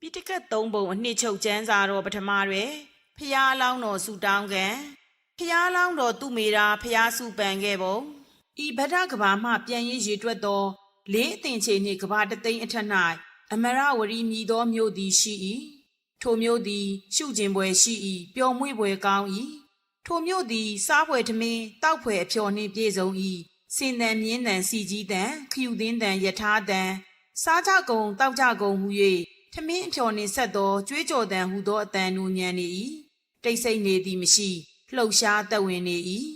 ပိဋကတ်3ပုံအနှစ်ချုပ်ကျမ်းစာတော်ပထမတွင်ဖျားလောင်းတော်ဆူတောင်းကံဖျားလောင်းတော်သူမေရာဖျားစုပန်ခဲ့ပုံဤဗဒ္ဒကဘာမှပြန်ရေးရေတွက်သောလေးအသင်ချေနှင့်ကဘာတသိန်းအထက်၌အမရဝရီမြည်သောမြို့သည်ရှိ၏ထိုမြို့သည်ရှုကျင်ပွဲရှိ၏ပျော်မွေ့ပွဲကောင်း၏ထိုမြို့သည်စားပွဲထမင်းတောက်ဖွဲအဖျော်နှင့်ပြည့်စုံ၏စင်တန်မြင်းတန်စီကြီးတန်ခယူသင်းတန်ယထာတန်စားကြကုန်တောက်ကြကုန်ဟု၍ထမင်းအဖျော်နှင့်ဆက်သောကြွေးကြော်တန်ဟူသောအတန်နူညံနေ၏တိတ်ဆိတ်နေသည်မရှိလှုပ်ရှားသက်ဝင်နေ၏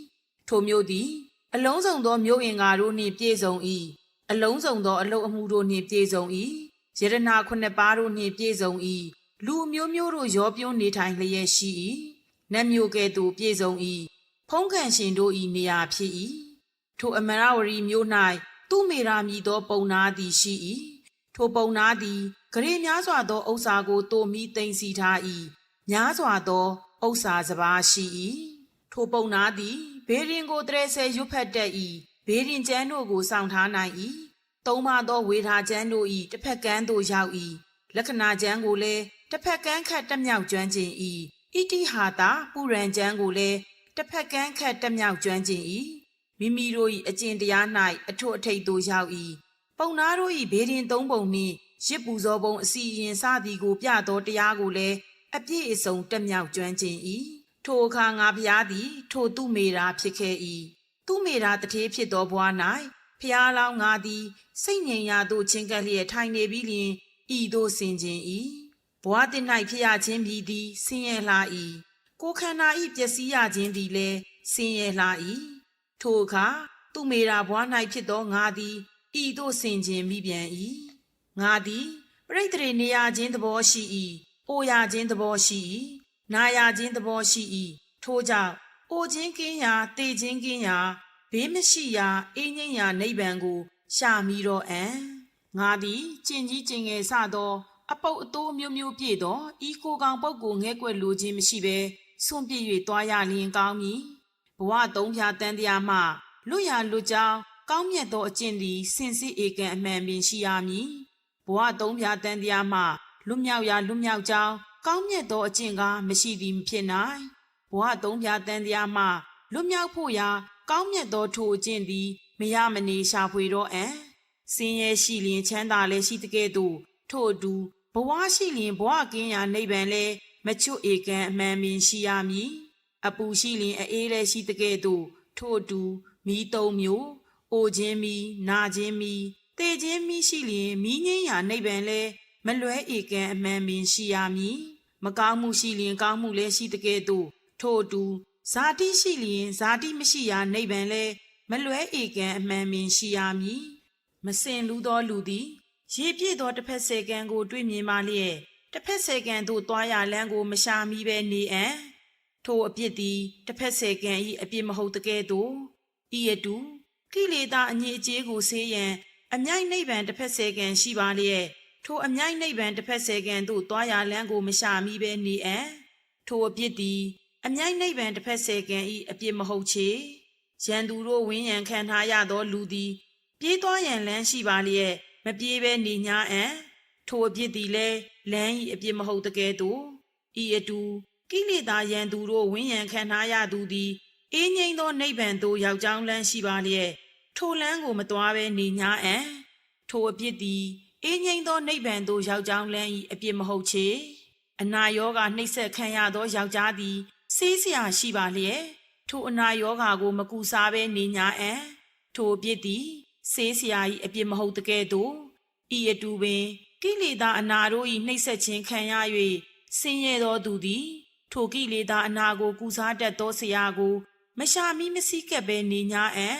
ထိုမြို့သည်အလုံးစုံသောမြို့အင်္ဂါတို့နှင့်ပြည့်စုံ၏အလုံးစုံသောအလုတ်အမှုတို့နှင့်ပြည့်စုံ၏ယရနာခုနှစ်ပါးတို့နှင့်ပြည့်စုံ၏လူမျိုးမျိုးတို့ရောပြွန်းနေထိုင်လျက်ရှိ၏နတ်မျိုးကဲ့သို့ပြည့်စုံ၏ဖုံးကန်ရှင်တို့၏နေရာဖြစ်၏ထိုအမရဝရီမြို့၌သူမေရာမည်သောပုံနာသည်ရှိ၏ထိုပုံနာသည်ဂရေများစွာသောဥစ္စာကိုတိုမီသိမ်းစီထား၏များစွာသောဥစ္စာစပါးရှိ၏ထိုပုံနာသည်ဘေးရင်ကိုတရဲဆဲရွတ်ဖက်တတ်၏ဘေးရင်ကျမ်းတို့ကိုစောင့်ထားနိုင်၏သုံးပါသောဝေထာကျမ်းတို့၏တစ်ဖက်ကန်းသို့ရောက်၏လက္ခဏာကျမ်းကိုလည်းတစ်ဖက်ကန်းခတ်တက်မြောက်ကျွမ်းကျင်၏ဣတိဟာတာပုရံကျမ်းကိုလည်းတစ်ဖက်ကန်းခတ်တက်မြောက်ကျွမ်းကျင်၏မိမိတို့၏အကျင့်တရား၌အထွတ်အထိပ်သို့ရောက်၏ပုံနာတို့၏ဘေးရင်သုံးပုံနှင့်ရစ်ပူဇော်ပုံအစီရင်စသည်ကိုပြသောတရားကိုလည်းအပြည့်အစုံတက်မြောက်ကျွမ်းကျင်၏ထိုအခါငါဖျားသည်ထိုသူမေရာဖြစ်ခဲ့၏သူမေရာတထေးဖြစ်သောဘွား၌ဖျားလောင်းငါသည်စိတ်ငြိမ်ရာသို့ချင်းကပ်လျက်ထိုင်နေပြီးလျှင်ဤသို့ဆင်ခြင်း၏ဘွားတင်၌ဖြစ်ရခြင်းပြီးသည်ဆင်းရဲလှ၏ကိုခန္ဓာ၏ပျက်စီးရခြင်းသည်လည်းဆင်းရဲလှ၏ထိုအခါသူမေရာဘွား၌ဖြစ်သောငါသည်ဤသို့ဆင်ခြင်းမိပြန်၏ငါသည်ပရိသေနေရခြင်းသဘောရှိ၏အိုရခြင်းသဘောရှိ၏နာရခြင်းသဘောရှိ၏ထိုကြောင့်အိုခြင်းကင်းရာတေခြင်းကင်းရာဘေးမရှိရာအေးငြိမ်းရာနိဗ္ဗာန်ကိုရှာမိတော့အံ့ငါသည်ကျင့်ကြီးကျင့်ငယ်စသောအပုပ်အတိုးမျိုးမျိုးပြည့်သောဤကိုယ်ကောင်ပုဂ္ဂိုလ်ငဲ့ကွက်လိုခြင်းမရှိဘဲစွန့်ပြစ်၍သွားရလျင်ကောင်းမည်ဘဝသုံးဖြာတန်တရားမှလွတ်ရလွတ်ကြောင်းကောင်းမြတ်သောအကျင့်သည်စင်စစ်ဧကံအမှန်ပင်ရှိရမည်ဘဝသုံးဖြာတန်တရားမှလွတ်မြောက်ရာလွတ်မြောက်ကြောင်းကောင်းမြတ်သောအကျင့်ကားမရှိသည်မဖြစ်နိုင်ဘဝသုံးဖြာတန်တရားမှလွတ်မြောက်ဖို့ရာကောင်းမြတ်သောထိုအကျင့်သည်မရမနေရှာဖွေတော့အံ့ဆင်းရဲရှိလျင်ချမ်းသာလည်းရှိတကဲ့သို့ထို့အတူဘဝရှိလျင်ဘဝကင်းရာနိဗ္ဗာန်လည်းမချွတ်ဧကံအမှန်ပင်ရှိရမည်အပူရှိလျင်အေးလည်းရှိတကဲ့သို့ထို့အတူမီးသုံးမျိုးအိုခြင်းမီနာခြင်းမီတေခြင်းမီရှိလျင်မီးငြိမ်းရာနိဗ္ဗာန်လည်းမလွဲဧကံအမှန်ပင်ရှိရမည်မကောင်းမှုရှိလျင်ကောင်းမှုလည်းရှိတကဲ့သို့ထို့အတူဇာတိရှိလျင်ဇာတိမရှိရာနိဗ္ဗာန်လည်းမလွဲဧကံအမှန်ပင်ရှိရမည်မစင်လူသောလူသည်ရေပြည့်သောတစ်ဖက်ဆယ်ကံကိုတွေ့မြင်မှလျက်တစ်ဖက်ဆယ်ကံသို့သွားရလမ်းကိုမရှာမိဘဲနေအံ့ထိုအပြစ်သည်တစ်ဖက်ဆယ်ကံ၏အပြစ်မဟုတ်တကဲ့သို့ဤအတူကိလေသာအငြိအကျေးကိုဆေးရန်အမြိုက်နိဗ္ဗာန်တစ်ဖက်ဆယ်ကံရှိပါလျက်ထိုအမြိုက်နိဗ္ဗာန်တစ်ဖက်ဆယ်ကံသို့သွားရလမ်းကိုမရှာမိဘဲနေအံ့ထိုအပြစ်သည်အမြိုက်နိဗ္ဗာန်တစ်ဖက်ဆယ်ကံ၏အပြစ်မဟုတ်ချေရန်သူတို့ဝင်းရန်ခံထားရသောလူသည်ပြေးသွားရန်လမ်းရှိပါလျက်မပြေးဘဲနေ냐အံ့ထိုအပြစ်သည်လည်းလမ်း၏အပြစ်မဟုတ်တကဲ့သို့ဤအတူကိလေသာရန်သူတို့ဝင်းရန်ခံထားရသူသည်အေးငြိမ်းသောနိဗ္ဗာန်သို့ရောက်ကြောင်းလမ်းရှိပါလျက်ထိုလမ်းကိုမသွားဘဲနေ냐အံ့ထိုအပြစ်သည်အေးငြိမ်းသောနိဗ္ဗာန်သို့ရောက်ကြောင်းလမ်း၏အပြစ်မဟုတ်ချေအနာရောဂါနှိပ်စက်ခံရသောယောက်ျားသည်ဆေးစရာရှိပါလျက်ထိုအနာရောဂါကိုမကူစားဘဲနေ냐အံ့ထိုအပြစ်သည်ဆေးစရာ၏အပြစ်မဟုတ်တကဲ့သို့ဤအတူပင်ကိလေသာအနာတို့၏နှိပ်စက်ခြင်းခံရ၍ဆင်းရဲသောသူသည်ထိုကိလေသာအနာကိုကူစားတတ်သောဆရာကိုမရှာမိမစည်းကပ်ဘဲနေ냐အံ့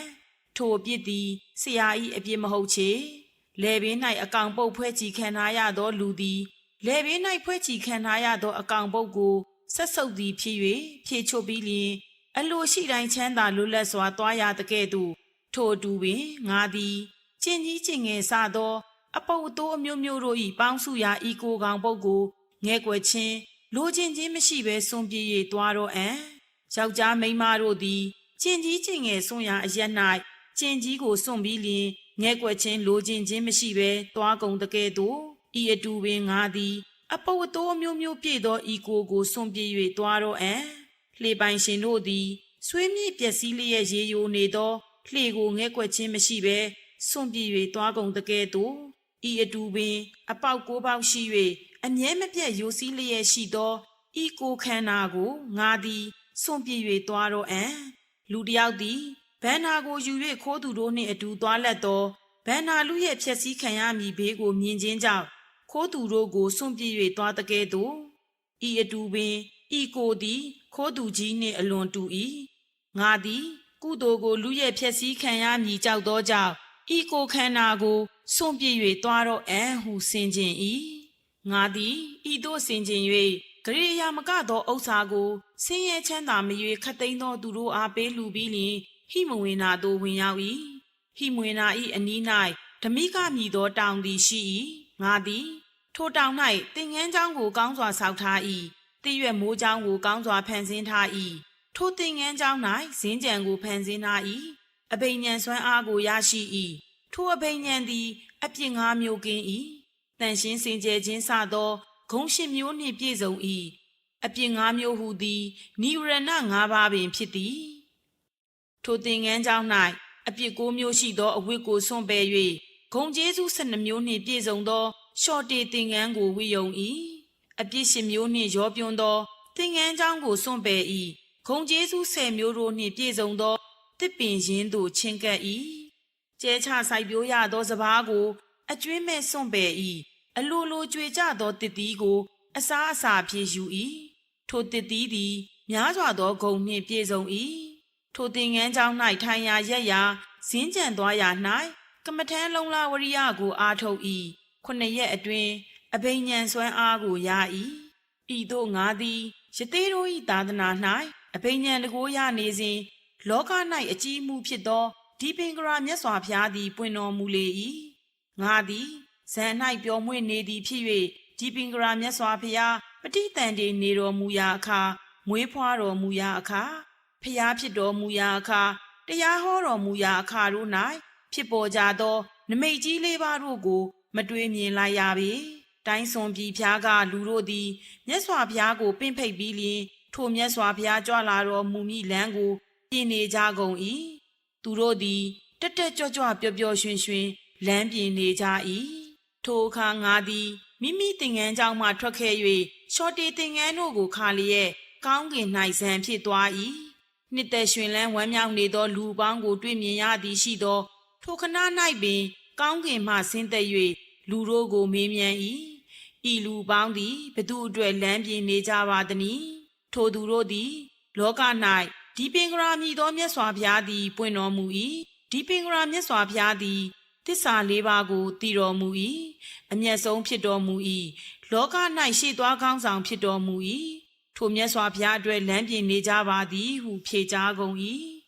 ထိုအပြစ်သည်ဆရာ၏အပြစ်မဟုတ်ချေလယ်ပင်၌အကောင်ပုတ်ဖွဲ့ချီခံထားရသောလူသည်လယ်ပင်၌ဖွဲ့ချီခံထားရသောအကောင်ပုတ်ကိုဆက်ဆုပ်သည်ဖြစ်၍ဖြည့်ချွတ်ပြီးလျင်အလိုရှိတိုင်းချမ်းသာလွတ်လပ်စွာသွားရတကဲ့သို့ထိုအတူပင်ငါသည်ကျင့်ကြီးကျင့်ငယ်စသောအပုပ်အတိုးအမျိုးမျိုးတို့၏ပေါင်းစုရာဤကိုယ်ကောင်ပုတ်ကိုငဲ့ကွယ်ခြင်းလိုချင်ခြင်းမရှိဘဲစွန့်ပြေး၍သွားတော့အံ့ယောက်ျားမိန်းမတို့သည်ကျင့်ကြီးကျင့်ငယ်စွန့်ရာအရက်၌ကျင့်ကြီးကိုစွန့်ပြီးလျင်ငဲ့ကွယ်ခြင်းလိုချင်ခြင်းမရှိဘဲသွားကုန်တကဲ့သို့ဤအတူပင်ငါသည် အပုပ်အတိုးမျိုးမျိုးပြည့်သောဤကိုစွန့်ပြေး၍သွားတော့လှေပိုင်ရှင်တို့သည်ဆွေးမြေ့ပျက်စီးလျက်ရေယိုနေသောလှေကိုငဲ့ကွက်ခြင်းမရှိဘဲစွန့်ပြေး၍သွားကုန်တကဲ့သို့ဤအတူပင်အပေါက်ကိုပေါက်ရှိ၍အမြဲမပြတ်ယိုစီးလျက်ရှိသောဤကိုခန္ဓာကိုငါသည်စွန့်ပြေး၍သွားတော့လူတစ်ယောက်သည်ဘန္နာကိုယူ၍ခိုးသူတို့နှင့်အတူသွားလက်သောဘန္နာလူရဲ့ဖြက်စီးခံရမည်ဘေးကိုမြင်ခြင်းကြောင့်ခိုးသူတို့ကိုစွန့်ပြေး၍သွားတကဲ့သို့ဤအတူပင်ဤကိုသည်ခိုးသူကြီးနှင့်အလွန်တူ၏ငါသည်ကုသိုလ်ကိုလူရဲ့ဖြက်စီးခံရမည်ကြောက်သောကြောင့်ဤကိုခန္ဓာကိုစွန့်ပြေး၍သွားတော့ဟုဆင်ခြင်၏ငါသည်ဤသို့ဆင်ခြင်၍ဂရိယာမကသောဥစ္စာကိုဆင်းရဲချမ်းသာမ၍ခတ်သိမ်းသောသူတို့အားပေးလှူပြီးလျှင်ဟိမဝေနာသို့ဝင်ရောက်၏ဟိမဝေနာ၏အနီး၌ဓမိကမြည်သောတောင်သည်ရှိ၏ငါသည်ထိုတောင်၌သင်္ကန်းချောင်းကိုကောင်းစွာဆောက်ထား၏တည့်ရွက်မိုးချောင်းကိုကောင်းစွာဖန်ဆင်းထား၏ထိုသင်္ကန်းချောင်း၌ဇင်းကြံကိုဖန်ဆင်းထား၏အဘိညာဉ်စွမ်းအားကိုရရှိ၏ထိုအဘိညာဉ်သည်အပြစ်၅မျိုးကင်း၏တန်ရှင်းစင်ကြယ်ခြင်းစသောဂုဏ်၈မျိုးနှင့်ပြည့်စုံ၏အပြစ်၅မျိုးဟူသည်နိဝရဏ၅ပါးပင်ဖြစ်သည်ထိုသင်္ကန်းချောင်း၌အပြစ်၉မျိုးရှိသောအဝတ်ကိုစွန့်ပယ်၍ဂုဏ်ကျေးဇူး12မျိုးနှင့်ပြည့်စုံသောရှော့တေသင်္ကန်းကိုဝိယုံ၏အပြစ်၈မျိုးနှင့်ရောပြွန်းသောသင်္ကန်းချောင်းကိုစွန့်ပယ်၏ဂုဏ်ကျေးဇူး10မျိုးတို့နှင့်ပြည့်စုံသောတစ်ပင်ရင်းသို့ချဉ်ကပ်၏ကျဲချစိုက်ပျိုးရသောစပါးကိုအကျွင်းမဲ့စွန့်ပယ်၏အလိုလိုကြွေကြသောတစ်သီးကိုအစားအစာဖြည့်ယူ၏ထိုတစ်သီးသည်များစွာသောဂုဏ်နှင့်ပြည့်စုံ၏ထိုသင်္ကန်းချောင်း၌ထိုင်ရာရက်ရာဇင်းကြံသွားရာ၌ကမ္မထမ်းလုံလဝရိယကိုအားထုတ်၏9ရက်အတွင်းအဘိညာဉ်စွမ်းအားကိုရ၏ဤသို့ငါသည်ယသေတို့၏သာသနာ၌အဘိညာဉ်တကိုးရနေစဉ်လောက၌အကြီးမှုဖြစ်သောဒီပင်ကရာမြတ်စွာဘုရားသည်ပွင့်တော်မူလေ၏ငါသည်ဇန်၌ပျော်မွေ့နေသည်ဖြစ်၍ဒီပင်ကရာမြတ်စွာဘုရားပဋိသန္ဓေနေတော်မူရာအခါမွေးဖွားတော်မူရာအခါဖျားဖြစ်တော်မူရာအခါတရားဟောတော်မူရာအခါတို့၌ဖြစ်ပေါ်ကြသောနမိတ်ကြီးလေးပါးတို့ကိုမတွေးမြင်လိုက်ရပေတိုင်းစွန်ပြည်ဖျားကလူတို့သည်မြတ်စွာဘုရားကိုပင့်ဖိတ်ပြီးလျှင်ထိုမြတ်စွာဘုရားကြွလာတော်မူမည့်လမ်းကိုပြင်နေကြကုန်၏သူတို့သည်တက်တက်ကြွကြွပျော်ပျော်ရွှင်ရွှင်လမ်းပြင်နေကြ၏ထိုအခါငါသည်မိမိသင်္ကန်းကျောင်းမှထွက်ခဲ့၍ရှော့တေသင်္ကန်းတို့ကိုခါလျက်ကောင်းကင်၌ဇံဖြစ်သွား၏နှစ်သက်ရွှင်လန်းဝမ်းမြောက်နေသောလူပေါင်းကိုတွေ့မြင်ရသည်ရှိသောထိုခဏ၌ပင်ကောင်းကင်မှဆင်းသက်၍လူတို့ကိုမေးမြန်း၏ဤလူပေါင်းသည်ဘသူအတွက်လမ်းပြင်နေကြပါသနည်းထိုသူတို့သည်လောက၌ဒီပင်ကရာမြည်သောမြတ်စွာဘုရားသည်ပွင့်တော်မူ၏ဒီပင်ကရာမြတ်စွာဘုရားသည်သစ္စာ၄ပါးကိုတည်တော်မူ၏အမျက်ဆုံးဖြစ်တော်မူ၏လောက၌ရှေ့သွားကောင်းဆောင်ဖြစ်တော်မူ၏ထိုမြတ်စွာဘုရားအတွက်လမ်းပြင်နေကြပါသည်ဟုဖြေကြားကုန်၏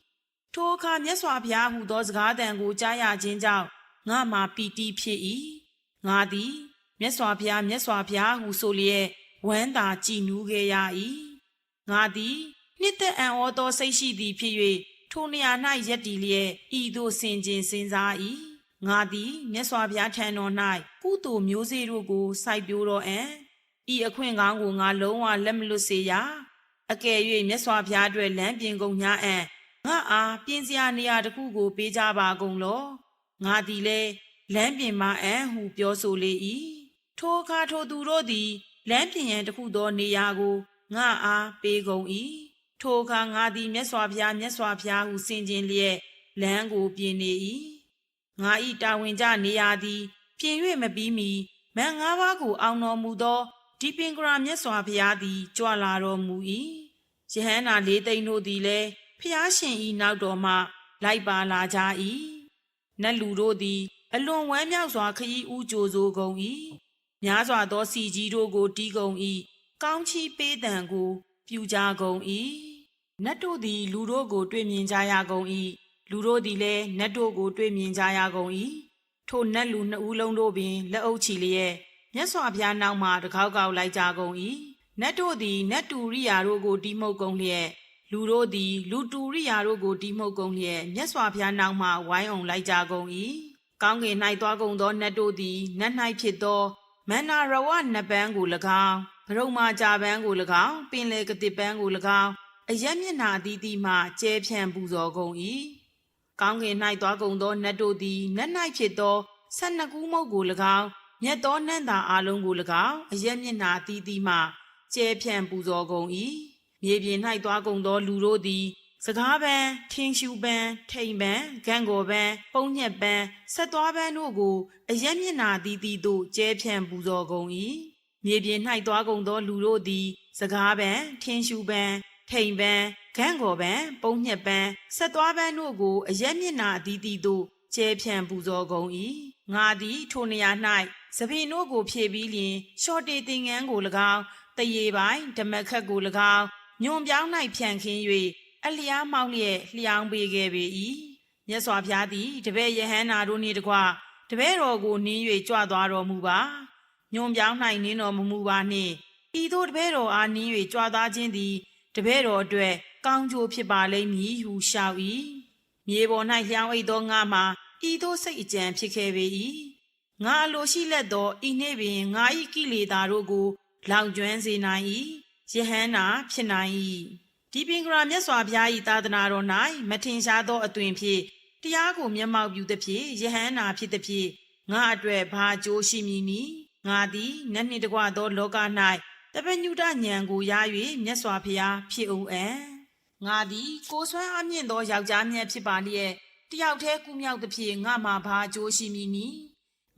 ထိုအခါမြတ်စွာဘုရားဟူသောစကားသံကိုကြားရခြင်းကြောင့်ငါမှာပီတိဖြစ်၏ငါသည်မြတ်စွာဘုရားမြတ်စွာဘုရားဟုဆိုလျက်ဝမ်းသာကြည်နူးခဲ့ရ၏ငါသည်နှစ်သက်အံ့ဩသောစိတ်ရှိသည်ဖြစ်၍ထိုနေရာ၌ယက်တည်လျက်ဤသို့ဆင်ခြင်စဉ်းစား၏ငါသည်မြတ်စွာဘုရားထံတော်၌ကုသိုလ်မျိုးစေ့တို့ကိုစိုက်ပျိုးတော်ဤအခွင့်ကောင်းကိုငါလုံးဝလက်မလွတ်စေရအကယ်၍မြတ်စွာဘုရားအတွက်လမ်းပြင်ကုန်ညာငါအားပြင်စရာနေရာတစ်ခုကိုပေးကြပါကုန်လောငါသည်လည်းလမ်းပြင်မဟုပြောဆိုလေ၏ထိုအခါထိုသူတို့သည်လမ်းပြင်ရန်တစ်ခုသောနေရာကိုငါအားပေးကုန်၏ထိုအခါငါသည်မြတ်စွာဘုရားမြတ်စွာဘုရားဟုဆင်ခြင်လျက်လမ်းကိုပြင်နေ၏ငါ၏တာဝန်ကျနေရာသည်ပြင်၍မပြီးမီမန်၅ပါးကိုအောင်တော်မူသောဒီပင်ကရာမြတ်စွာဘုရားသည်ကြွလာတော်မူ၏ယဟန္တာ၄သိန်းတို့သည်လည်းဖျားရှင်၏နောက်တော်မှလိုက်ပါလာကြ၏နတ်လူတို့သည်အလွန်ဝမ်းမြောက်စွာခရီးဦးကြိုဆိုကုန်၏များစွာသောစီကြီးတို့ကိုတီးကုန်၏ကောင်းချီးပေးသံကိုပြုကြကုန်၏နတ်တို့သည်လူတို့ကိုတွေ့မြင်ကြရကုန်၏လူတို့သည်လည်းနတ်တို့ကိုတွေ့မြင်ကြရကုန်၏ထိုနတ်လူနှစ်ဦးလုံးတို့ပင်လက်အုပ်ချီလျက်မြတ်စွာဘုရားနောက်မှတကောက်ကောက်လိုက်ကြကုန်၏နတ်တို့သည်နတ်တူရိယာတို့ကိုတီးမှုတ်ကုန်လျက်လူတို့သည်လူတူရိယာတို့ကိုတီးမှုတ်ကုန်လျက်မြတ်စွာဘုရားနောက်မှဝိုင်းအောင်လိုက်ကြကုန်၏ကောင်းကင်၌သွားကုန်သောနတ်တို့သည်နတ်၌ဖြစ်သော မန္နာရဝနပန်းကို၎င်းဗရုံမာကြပန်းကို၎င်းပင်လေကတိပန်းကို၎င်းအရက်မျက်နှာအသီးသီးမှကျဲဖြန့်ပူဇော်ကုန်၏ကောင်းကင်၌သွားကုန်သောနတ်တို့သည်နတ်၌ဖြစ်သော12ကူးမုတ်ကို၎င်းမြတ်သောနန္တာအလုံးကို၎င်းအရက်မျက်နှာအသီးသီးမှကျဲဖြန့်ပူဇော်ကုန်၏မြေပြင်၌သွားကုန်သောလူတို့သည်စကားပန်းထင်းရှူပန်းထိန်ပန်းဂန့်ကိုပန်းပုံညက်ပန်းဆက်သွားပန်းတို့ကိုအရက်မျက်နှာအသီးသီးသို့ကျဲဖြန့်ပူဇော်ကုန်၏မြေပြင်၌သွားကုန်သောလူတို့သည်စကားပန်းထင်းရှူပန်းထိန်ပန်းဂန့်ကိုပန်းပုံညက်ပန်းဆက်သွားပန်းတို့ကိုအရက်မျက်နှာအသီးသီးသို့ကျဲဖြန့်ပူဇော်ကုန်၏ငါသည်ထိုနေရာ၌သပင်တို့ကိုဖြည့်ပြီးလျင်ရှော့တေသင်္ကန်းကို၎င်းတရေပိုင်းဓမခတ်ကို၎င်းညွန်ပြောင်း၌ဖြန့်ခင်း၍အလျားမောက်လျက်လျောင်းပေးခဲ့ပေ၏မြတ်စွာဘုရားသည်တပည့်ယဟန်နာတို့နှင့်တကွတပည့်တော်ကိုနင်း၍ကြွသွားတော်မူပါညွန်ပြောင်း၌နင်းတော်မမူပါနှင့်ဤသို့တပည့်တော်အားနင်း၍ကြွသွားခြင်းသည်တပည့်တော်အတွက်ကောင်းကျိုးဖြစ်ပါလိမ့်မည်ဟုလျှောက်၏မြေပေါ်၌လျောင်းအိတ်သောငါမှာဤသို့စိတ်အကြံဖြစ်ခဲ့ပေ၏ငါလိုရှိလက်သောဤနေ့ပင်ငါ၏ကိလေသာတို့ကိုလောင်ကျွမ်းစေနိုင်၏ယဟန်နာဖြစ်နိုင်၏ဒီပင်ကရာမြတ်စွာဘုရား၏သာသနာတော်၌မထင်ရှားသောအသွင်ဖြင့်တရားကိုမျက်မှောက်ပြုသဖြင့်ယဟန်နာဖြစ်သဖြင့်ငါအတွက်ဘာအကျိုးရှိမည်နည်းငါသည်နတ်နှင့်တကွသောလောက၌တပညုတဉာဏ်ကိုရ၍မြတ်စွာဘုရားဖြစ်အောင်ငါသည်ကိုယ်ဆွမ်းအမြင့်သောယောက်ျားမြတ်ဖြစ်ပါလျက်တယောက်တည်းကူးမြောက်သဖြင့်ငါမှာဘာအကျိုးရှိမည်နည်း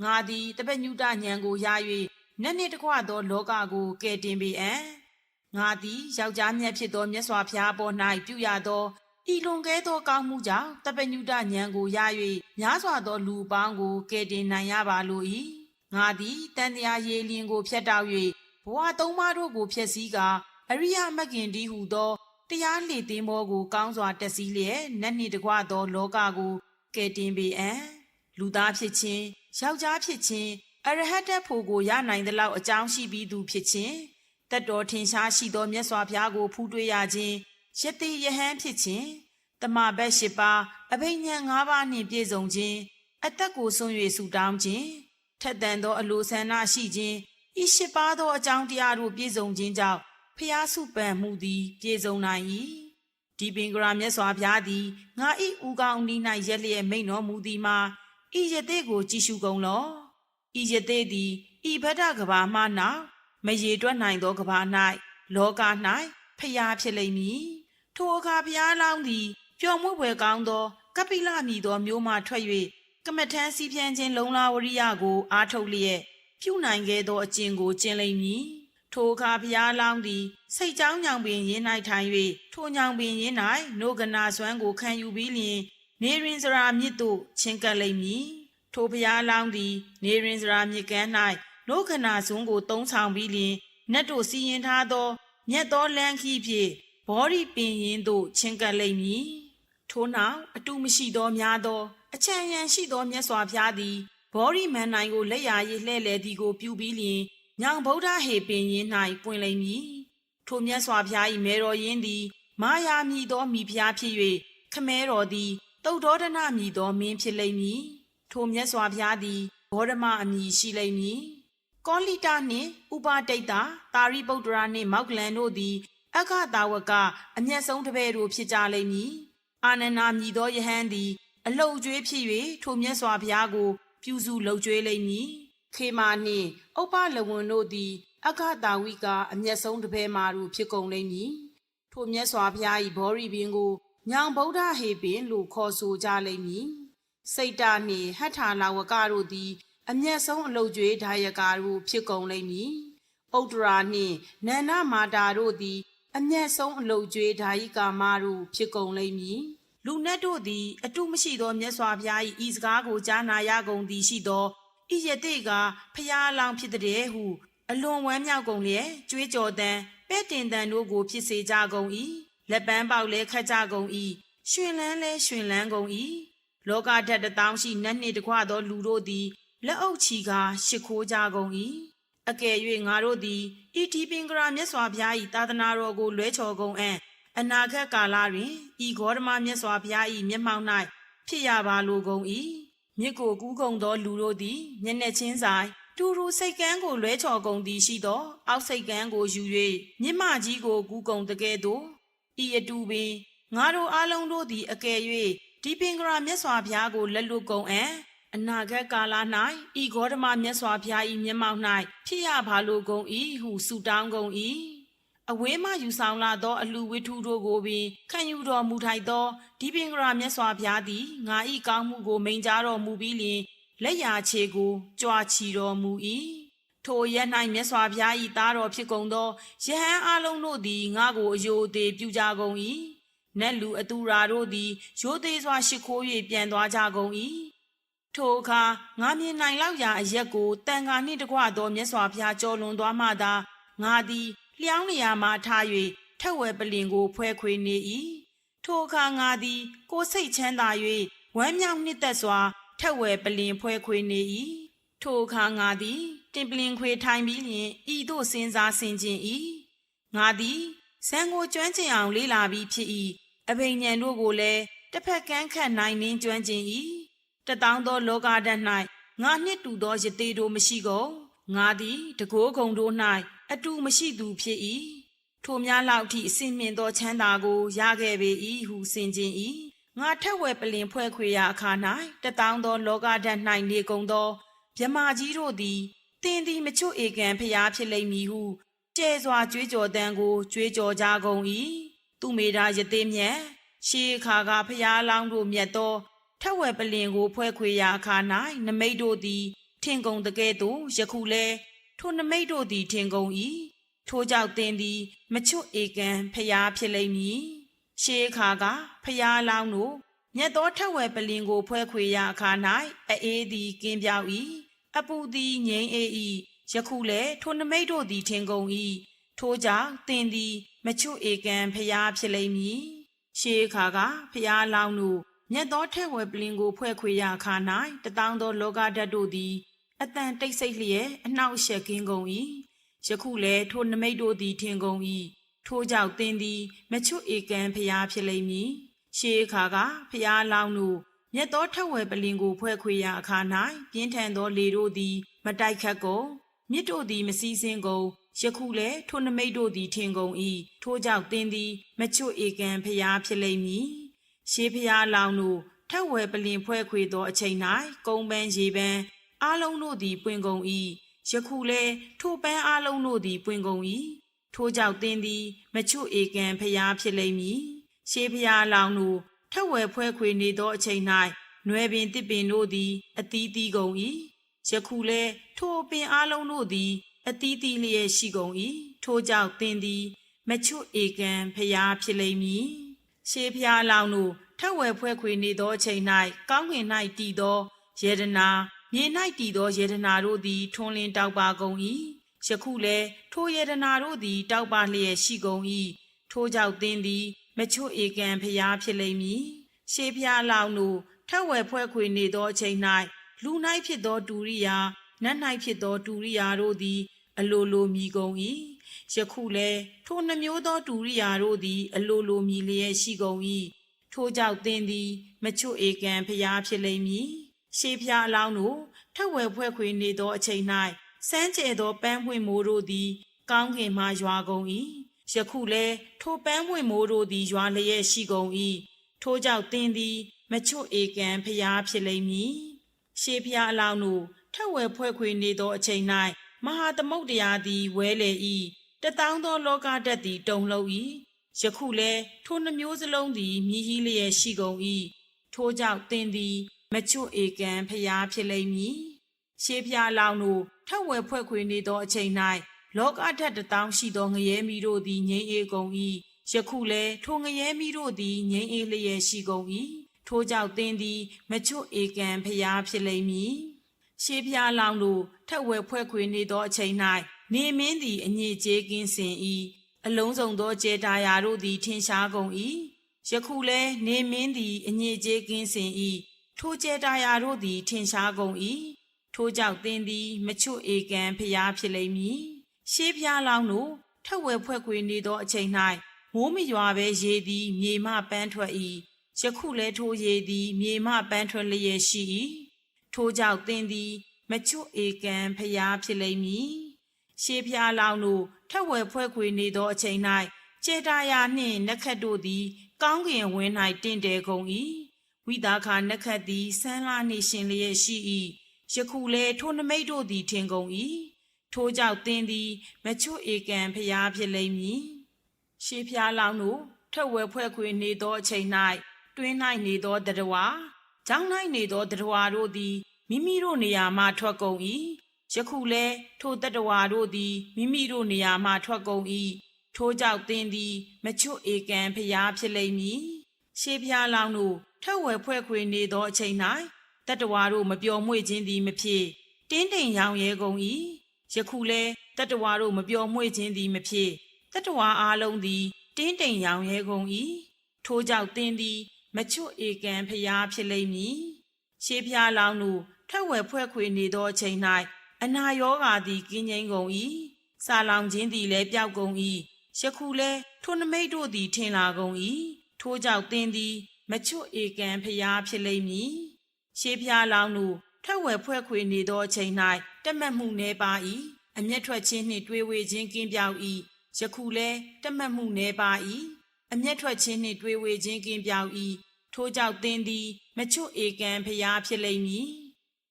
ငါသည်တပညုတဉာဏ်ကိုရ၍နတ်နှင့်တကွသောလောကကိုကယ်တင်ပေငါသည်ယောက်ျားမြတ်ဖြစ်သောမြတ်စွာဘုရားပေါ်၌ပြုရသောဤလွန်ကဲသောကောင်းမှုကြောင့်တပညုတဉာဏ်ကိုရ၍များစွာသောလူပေါင်းကိုကယ်တင်နိုင်ရပါလို၏ငါသည်တန်တရားရေလျင်ကိုဖျက်တောက်၍ဘဝသုံးပါးတို့ကိုဖျက်ဆီးကာအရိယမဂ်ခင်တီဟုသောတရားလှေသင်းဘောကိုကောင်းစွာတက်စီးလျက်နတ်နှင့်တကွသောလောကကိုကယ်တင်ပေလူသားဖြစ်ခြင်းယောက်ျားဖြစ်ခြင်းအရဟတဖို့ကိုရနိုင်သလောက်အကြောင်းရှိပြီးသူဖြစ်ခြင်းတတ်တော်ထင်ရှားရှိသောမြတ်စွာဘုရားကိုဖူးတွေ့ရခြင်းယတိယဟန်ဖြစ်ခြင်းတမဘက်၈ပါးအဘိညာဉ်၅ပါးနှင့်ပြည့်စုံခြင်းအသက်ကိုဆွံ့၍ဆူတောင်းခြင်းထက်သန်သောအလိုဆန္ဒရှိခြင်းဤ၈ပါးသောအကြောင်းတရားတို့ပြည့်စုံခြင်းကြောင့်ဖျားစုပန်မှုသည်ပြည့်စုံနိုင်၏ဒီပင်ကရာမြတ်စွာဘုရားသည်ငါ၏ဥကောင်းနီး၌ရက်လျက်မိန်တော်မူသည်မှာဤယတိကိုကြည်ရှုကုန်လောဤယတိသည်ဤဗဒ္ဒကဘာမှနောက်မရေတွက်နိုင်သောကဘာ၌လောက၌ဖျားဖြစ်လိမ့်မည်ထိုအခါဘုရားလောင်းသည်ပျော်မွေ့ဖွယ်ကောင်းသောကပိလမည်သောမျိုးမှထွက်၍ကမထမ်းစီးဖြန်းခြင်းလုံလာဝရိယကိုအားထုတ်လျက်ပြုနိုင်ခဲ့သောအကျင့်ကိုကျင့်လိမ့်မည်ထိုအခါဘုရားလောင်းသည်စိတ်ကြောင်းညောင်ပင်ရင်း၌ထိုင်၍ထိုညောင်ပင်ရင်း၌နို့ကနာစွမ်းကိုခံယူပြီးလျင်နေရင်စရာမြစ်သို့ချဉ်ကပ်လိမ့်မည်ထိုဘုရားလောင်းသည်နေရင်စရာမြစ်ကမ်း၌နို့ကနာစွန်းကိုသုံးဆောင်ပြီးလျင်နတ်တို့စီရင်ထားသောမြတ်သောလမ်းခီးဖြင့်ဘောဓိပင်ရင်းသို့ချဉ်ကပ်လိမ့်မည်ထိုနောက်အတုမရှိသောများသောအချမ်းရံရှိသောမြတ်စွာဘုရားသည်ဘောဓိမန်နိုင်ကိုလက်ရာရည်လှဲ့လေသည်ကိုပြုပြီးလျင်ညောင်ဗုဒ္ဓဟေပင်ရင်း၌ပွင့်လိမ့်မည်ထိုမြတ်စွာဘုရား၏မေတော်ရင်းသည်မာယာမြည်သောမိဖုရားဖြစ်၍ခမဲတော်သည်တုတ်တော်ဒနာမြည်သောမင်းဖြစ်လိမ့်မည်ထိုမြတ်စွာဘုရားသည်ဘောဓမအမည်ရှိလိမ့်မည်ကောလိတနှင့်ဥပတိတ်တာတာရိပုတ္တရာနှင့်မောက္ကလန်တို့သည်အခတာဝကအမျက်ဆုံးတပည့်တို့ဖြစ်ကြလိမ့်မည်အာနန္ဒာမြည်သောယဟန်သည်အလုတ်ကျွေးဖြစ်၍ထိုမြတ်စွာဘုရားကိုပြုစုလှုပ်ကျွေးလိမ့်မည်ခေမာနှင့်ဥပ္ပလဝဏ်တို့သည်အခတာဝိကအမျက်ဆုံးတပည့်မာတို့ဖြစ်ကုန်လိမ့်မည်ထိုမြတ်စွာဘုရား၏ဘောဓိပင်ကိုညောင်ဗုဒ္ဓဟေပင်လို့ခေါ်ဆိုကြလိမ့်မည်စိတ်တနှင့်ဟဋ္ဌာလာဝကတို့သည်အမျက်ဆုံးအလုတ်ကျွေးဒါယကာတို့ဖြစ်ကုန်လိမ့်မည်ဥတ္တရာနှင့်နန္ဒမာတာတို့သည်အမျက်ဆုံးအလုတ်ကျွေးဒါယိကာမတို့ဖြစ်ကုန်လိမ့်မည်လူနတ်တို့သည်အတုမရှိသောမြတ်စွာဘုရား၏ဤစကားကိုကြားနာရကုန်သည်ရှိသောဤယတိကဖျားလောင်ဖြစ်တဲ့ဟုအလွန်ဝမ်းမြောက်ကုန်လျက်ကြွေးကြော်တန်ပဲ့တင်တန်တို့ကိုဖြစ်စေကြကုန်၏လက်ပန်းပေါက်လဲခတ်ကြကုန်၏ရွှင်လန်းလဲရွှင်လန်းကုန်၏လောကဓာတ်တစ်တောင်းရှိနတ်နှင့်တကွသောလူတို့သည်လက်အုပ်ချီကာရှ िख ိုးကြကုန်၏အကယ်၍ငါတို့သည်ဤဒီပင်ကရာမြတ်စွာဘုရား၏သာသနာတော်ကိုလွဲချော်ကုန်အနာဂတ်ကာလတွင်ဤဂေါတမမြတ်စွာဘုရား၏မျက်မှောက်၌ဖြစ်ရပါလိုကုန်၏မြစ်ကိုကူးကုန်သောလူတို့သည်မျက်နှာချင်းဆိုင် တူရူစိတ်ကန်းကိုလွဲချော်ကုန်သည်ရှိသောအောက်စိတ်ကန်းကိုယူ၍မြင့်မကြီးကိုကူးကုန်တကဲ့သို့ဤအတူပင်ငါတို့အားလုံးတို့သည်အကယ်၍ဒီပင်ကရာမြတ်စွာဘုရားကိုလက်လွတ်ကုန်အံ့အနာဂတ်ကာလ၌ဤဂေါတမမြတ်စွာဘုရား၏မျက်မှောက်၌ဖြစ်ရပါလိုကုန်၏ဟုဆုတောင်းကုန်၏အဝေးမှယူဆောင်လာသောအလှဝိထုတို့ကိုပင်ခံယူတော်မူထိုက်သောဒီပင်ကရာမြတ်စွာဘုရားသည်ငါ၏ကောင်းမှုကိုမိန့်ကြားတော်မူပြီးလျှင်လက်ရာခြေကိုကြွားချီတော်မူ၏ထိုရက်၌မြတ်စွာဘုရား၏သားတော်ဖြစ်ကုန်သောယဟန်အလုံးတို့သည်ငါကိုအယိုသေးပြုကြကုန်၏နတ်လူအတူရာတို့သည်ရိုသေစွာရှိခိုး၍ပြန်သွားကြကုန်၏ထိုအခါငါမြင်နိုင်လောက်ရာအရက်ကိုတန်ခါနှင့်တကွသောမြတ်စွာဘုရားကြော်လွန်သွားမှသာငါသည်လျောင်းလျာမှထား၍ထက်ဝဲပလင်ကိုဖွဲခွေနေ၏ထိုအခါငါသည်ကိုယ်စိတ်ချမ်းသာ၍ဝမ်းမြောက်နှစ်သက်စွာထက်ဝဲပလင်ဖွဲခွေနေ၏ထိုအခါငါသည်တင်ပလင်ခွေထိုင်ပြီးလျှင်ဤသို့စဉ်းစားဆင်ခြင်၏ငါသည်ဇံကိုကျွမ်းကျင်အောင်လေးလာပြီးဖြစ်၏အဘိညာဉ်တို့ကိုလည်းတစ်ဖက်ကန်းခတ်နိုင်နှင်းကျွမ်းကျင်၏တတောင်းသောလောကဓာတ်၌ငါနှင့်တူသောယသေတို့မရှိကုန်ငါသည်တကိုးကုံတို့၌အတူမရှိသူဖြစ်၏ထိုများလောက်ထိအစင်မြင့်သောချမ်းသာကိုရခဲ့ပေ၏ဟုဆင်ခြင်၏ငါထက်ဝဲပလင်ဖွဲ့ခွေရာအခါ၌တတောင်းသောလောကဓာတ်၌နေကုန်သောမြမကြီးတို့သည်တင်သည်မချွတ်ဧကံဖျားဖြစ်လိမ့်မည်ဟုကျဲစွာကြွေးကြော်တန်းကိုကြွေးကြော်ကြကုန်၏သူမေတာယသိမြတ်ရှေးခါကဖျားလောင်းတို့မြတ်သောထက်ဝဲပလင်ကိုဖွဲ့ခွေရာအခါ၌နမိတ်တို့သည်ထင်ကုန်တကဲ့သို့ယခုလဲထိုနမိတ်တို့သည်ထင်ကုန်၏ထိုကြောင့်တင်သည်မချွတ်ဧကံဖျားဖြစ်လိမ့်မည်ရှေးခါကဖျားလောင်းတို့မြတ်သောထက်ဝဲပလင်ကိုဖွဲ့ခွေရာအခါ၌အေးသည်ကင်းပြောက်၏အပူသည်ငြိမ်းအေး၏ယခုလဲထိုနမိတ်တို့သည်ထင်ကုန်၏ထိုကြောင့်တင်သည်မချွတ်ဧကံဖျားဖြစ်လိမ့်မည်ရှေးခါကဖျားလောင်းတို့မြတ်သောထက်ဝဲပလင်ကိုဖွဲ့ခွေရာအခါ၌တတောင်းသောလောကဓာတ်တို့သည်အတန်တိတ်ဆိတ်လျက်အနှောက်အယှက်ကင်းကုန်၏ယခုလဲထိုနမိတ်တို့သည်ထင်ကုန်၏ထိုကြောင့်သင်သည်မချွတ်ဧကံဖျားဖြစ်လိမ့်မည်ရှေးခါကဖျားလောင်းတို့မြတ်သောထက်ဝဲပလင်ကိုဖွဲ့ခွေရာအခါ၌ပြင်းထန်သောလေတို့သည်မတိုက်ခတ်ကုန်မြစ်တို့သည်မစီးဆင်းကုန်ယခုလဲထိုနမိတ်တို့သည်ထင်ကုန်၏ထိုကြောင့်သင်သည်မချွတ်ဧကံဖျားဖြစ်လိမ့်မည်ရှေးဖျားလောင်းတို့ထက်ဝဲပလင်ဖွဲ့ခွေသောအချိန်၌ကုန်းပန်းရေပန်းအားလုံးတို့သည်ပွင့်ကုန်၏ယခုလဲထိုပန်းအားလုံးတို့သည်ပွင့်ကုန်၏ထိုကြောင့်သင်သည်မချွတ်ဧကံဖျားဖြစ်လိမ့်မည်ရှေးဖျားလောင်းတို့ထက်ဝဲဖွဲ့ခွေနေသောအချိန်၌နွယ်ပင်တစ်ပင်တို့သည်အသီးသီးကုန်၏ယခုလဲထိုပင်အားလုံးတို့သည်အသီးသီးလျက်ရှိကုန်၏ထိုကြောင့်သင်သည်မချွတ်ဧကံဖျားဖြစ်လိမ့်မည်ရှေးဖျားလောင်းတို့ထက်ဝဲဖွဲ့ခွေနေသောအချိန်၌ကောင်းကင်၌တည်သောယေဒနာမြေ၌တည်သောယေဒနာတို့သည်ထွန်းလင်းတောက်ပါကုန်၏ယခုလဲထိုယေဒနာတို့သည်တောက်ပါလျက်ရှိကုန်၏ထိုကြောင့်သင်သည်မချွတ်ဧကံဖျားဖြစ်လိမ့်မည်ရှေးဖျားလောင်းတို့ထက်ဝဲဖွဲ့ခွေနေသောအချိန်၌လူ၌ဖြစ်သောတူရိယာနတ်၌ဖြစ်သောတူရိယာတို့သည်အလိုလိုမြည်ကုန်၏ယခုလဲထိုနှမျိုးသောတူရိယာတို့သည်အလိုလိုမြည်လျက်ရှိကုန်၏ထိုကြောင့်သင်သည်မချွတ်ဧကံဖျားဖြစ်လိမ့်မည်ရှေးဖျားလောင်းတို့ထက်ဝဲဖွဲ့ခွေနေသောအချိန်၌စမ်းကြဲသောပန်းပွင့်မိုးတို့သည်ကောင်းကင်မှရွာကုန်၏ယခုလဲထိုပန်းပွင့်မိုးတို့သည်ရွာလျက်ရှိကုန်၏ထိုကြောင့်သင်သည်မချွတ်ဧကံဖျားဖြစ်လိမ့်မည်ရှေးဖျားအလောင်းတို့ထက်ဝဲဖွဲ့ခွေနေသောအချိန်၌မဟာသမုဒ္ဒရာသည်ဝဲလေ၏တတောင်းသောလောကဓာတ်သည်တုန်လှုပ်၏ယခုလဲထိုနှမျိုးစလုံးသည်မြည်ဟီးလျက်ရှိကုန်၏ထိုကြောင့်သင်သည်မချွတ်ဧကံဖျားဖြစ်လိမ့်မည်ရှေးဖျားလောင်းတို့ထက်ဝဲဖွဲ့ခွေနေသောအချိန်၌လောကဓာတ်တတောင်းရှိသောငရဲမီတို့သည်ငြိမ်းအေးကုန်၏ယခုလဲထိုငရဲမီတို့သည်ငြိမ်းအေးလျက်ရှိကုန်၏ထိုကြောင့်သင်သည်မချွတ်ဧကံဖျားဖြစ်လိမ့်မည်ရှေးဖျားလောင်းတို့ထက်ဝဲဖွဲ့ခွေနေသောအချိန်၌နေမင်းသည်အညစ်ကြေးကင်းစင်၏အလုံးစုံသောကျေတာယာတို့သည်ထင်ရှားကုန်၏ယခုလဲနေမင်းသည်အညစ်ကြေးကင်းစင်၏ထိုကျေတာယာတို့သည်ထင်ရှားကုန်၏ထိုကြောင့်သင်သည်မချွတ်ဧကံဖျားဖြစ်လိမ့်မည်ရှေးဖျားလောင်းတို့ထက်ဝဲဖွဲ့ခွေနေသောအချိန်၌မိုးမရွာဘဲရေသည်မြေမှပန်းထွက်၏ယခုလဲထိုရေသည်မြေမှပန်းထွက်လျက်ရှိ၏ထိုကြောင့်သင်သည်မ ချွတ်ဧကံဖျားဖြစ်လိမ့်မည်ရှေးဖျားလောင်းတို့ထက်ဝယ်ဖွဲ့ခွေနေသောအချိန်၌ကျေတာယာနှင့်နက္ခတ်တို့သည်ကောင်းကင်ဝင်း၌တင့်တယ်ကုန်၏ဝိသာခနက္ခတ်သည်ဆန်းလာနှင့်ရှင်လျက်ရှိ၏ယခုလဲထိုနမိတ်တို့သည်ထင်ကုန်၏ထိုကြောင့်သင်သည်မချွတ်ဧကံဖျားဖြစ်လိမ့်မည်ရှေးဖျားလောင်းတို့ထက်ဝယ်ဖွဲ့ခွေနေသောအချိန်၌တွင်း၌နေသောတတဝါကျောင်း၌နေသောတတဝါတို့သည်မိမိတို့နေရာမှထွက်ကုန်၏ယခုလဲထိုတတဝါတို့သည်မိမိတို့နေရာမှထွက်ကုန်၏ထိုကြောင့်သင်သည်မချွတ်ဧကံဖျားဖြစ်လိမ့်မည်ရှေးဖျားလောင်းတို့ထက်ဝယ်ဖွဲ့ခွေနေသောအချိန်၌တတဝါတို့မပျော်မွေ့ခြင်းသည်မဖြစ်တင်းတိမ်ရောင်ရဲကုန်၏ယခုလဲတတဝါတို့မပျော်မွေ့ခြင်းသည်မဖြစ်တတဝါအားလုံးသည်တင်းတိမ်ရောင်ရဲကုန်၏ထိုကြောင့်သင်သည်မချွတ်ဧကံဖျားဖြစ်လိမ့်မည်ရှေးဖျားလောင်းတို့ထက်ဝယ်ဖွဲ့ခွေနေသောအချိန်၌အနာရောဂါသည်ကင်းငြိမ်းကုန်၏စာလောင်ခြင်းသည်လည်းပျောက်ကုန်၏ယခုလဲထိုနမိတ်တို့သည်ထင်လာကုန်၏ထိုကြောင့်သင်သည်မချွတ်ဧကံဖျားဖြစ်လိမ့်မည်ရှေးဖျားလောင်းတို့ထက်ဝယ်ဖွဲ့ခွေနေသောအချိန်၌တက်မှတ်မှုနှဲပါ၏အမျက်ထွက်ခြင်းနှင့်တွေးဝေခြင်းကင်းပြောက်၏ယခုလဲတက်မှတ်မှုနှဲပါ၏အမျက်ထွက်ခြင်းနှင့်တွေးဝေခြင်းကင်းပြောက်၏ထိုကြောင့်သင်သည်မချွတ်ဧကံဖျားဖြစ်လိမ့်မည်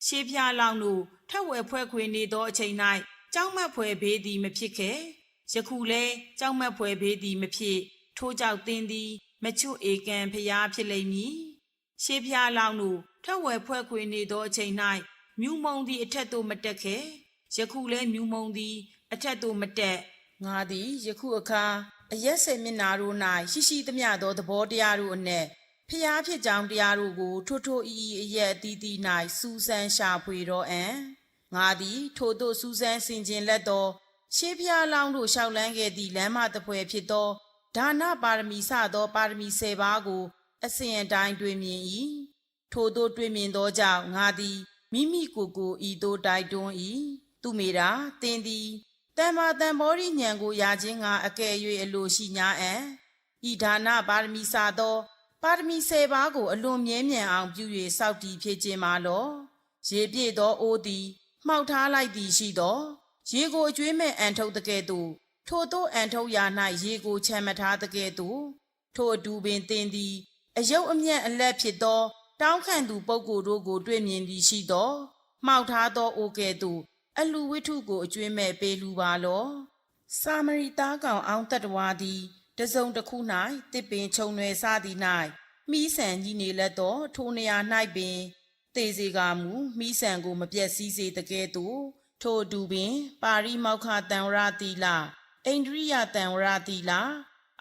ရှေးဖျားလောင်းတို့ထက်ဝယ်ဖွဲ့ခွေနေသောအချိန်၌ကြောက်မက်ဖွယ်ဘေးသည်မဖြစ်ခဲ့ယခုလဲကြောက်မက်ဖွယ်ဘေးသည်မဖြစ်ထိုကြောင့်သင်သည်မချွတ်ဧကံဖျားဖြစ်လိမ့်မည်ရှေးဖျားလောင်းတို့ထက်ဝယ်ဖွဲ့ခွေနေသောအချိန်၌မြူမုံသည်အထက်သို့မတက်ခဲ့ယခုလဲမြူမုံသည်အထက်သို့မတက်ငါသည်ယခုအခါအရက်စေမျက်နာတို့၌ရှိရှိသမျှသောသဘောတရားတို့အနက်ဖျားဖြစ်ကြောင်းတရားတို့ကိုထိုးထိုးအီအီအရက်အသီးသီး၌စူးစမ်းရှာဖွေတော့အံ့ငါသည်ထိုသို့စူးစမ်းဆင်ခြင်လက်သောရှေးဖျားလောင်းတို့လျှောက်လန်းခဲ့သည့်လမ်းမတစ်ဖွဲဖြစ်သောဒါနပါရမီစသောပါရမီ10ပါးကိုအစဉ်အတိုင်းတွေ့မြင်၏ထိုသို့တွေ့မြင်သောကြောင့်ငါသည်မိမိကိုယ်ကိုဤသို့တိုက်တွန်း၏သူမေတာသင်သည်တမ္မာတံဘောရိဉာဏ်ကိုရခြင်းငါအကယ်၍အလိုရှိညာအံ့ဤဒါနပါရမီစသောပါရမီ10ပါးကိုအလွန်မြဲမြံအောင်ပြု၍စောင့်တည်ဖြစ်ခြင်းမာလောရေပြည့်သောအိုးသည်မှောက်ထားလိုက်သည်ရှိသောရေကိုအကျွေးမဲ့အန်ထုတ်တကဲ့သို့ထိုသို့အန်ထုတ်ရာ၌ရေကိုချမ်းမထားတကဲ့သို့ထိုအတူပင်သင်သည်အယုတ်အမြတ်အလက်ဖြစ်သောတောင်းခံသူပုဂ္ဂိုလ်တို့ကိုတွေ့မြင်သည်ရှိသောမှောက်ထားသောအိုးကဲ့သို့အလူဝိထုကိုအကျွေးမဲ့ပေးလူပါလောစာမရီသားကောင်အောင်တတဝါသည်တစုံတစ်ခု၌တစ်ပင်ခြုံရွယ်စားသည်၌မိဆန်ကြီးနေလက်သောထိုနေရာ၌ပင်သေစေကမူမိဆန်ကိုမပြတ်စည်းစေတကဲ့သို့ထိုအတူပင်ပါရိမောက္ခတံဝရတိလဣန္ဒြိယတံဝရတိလ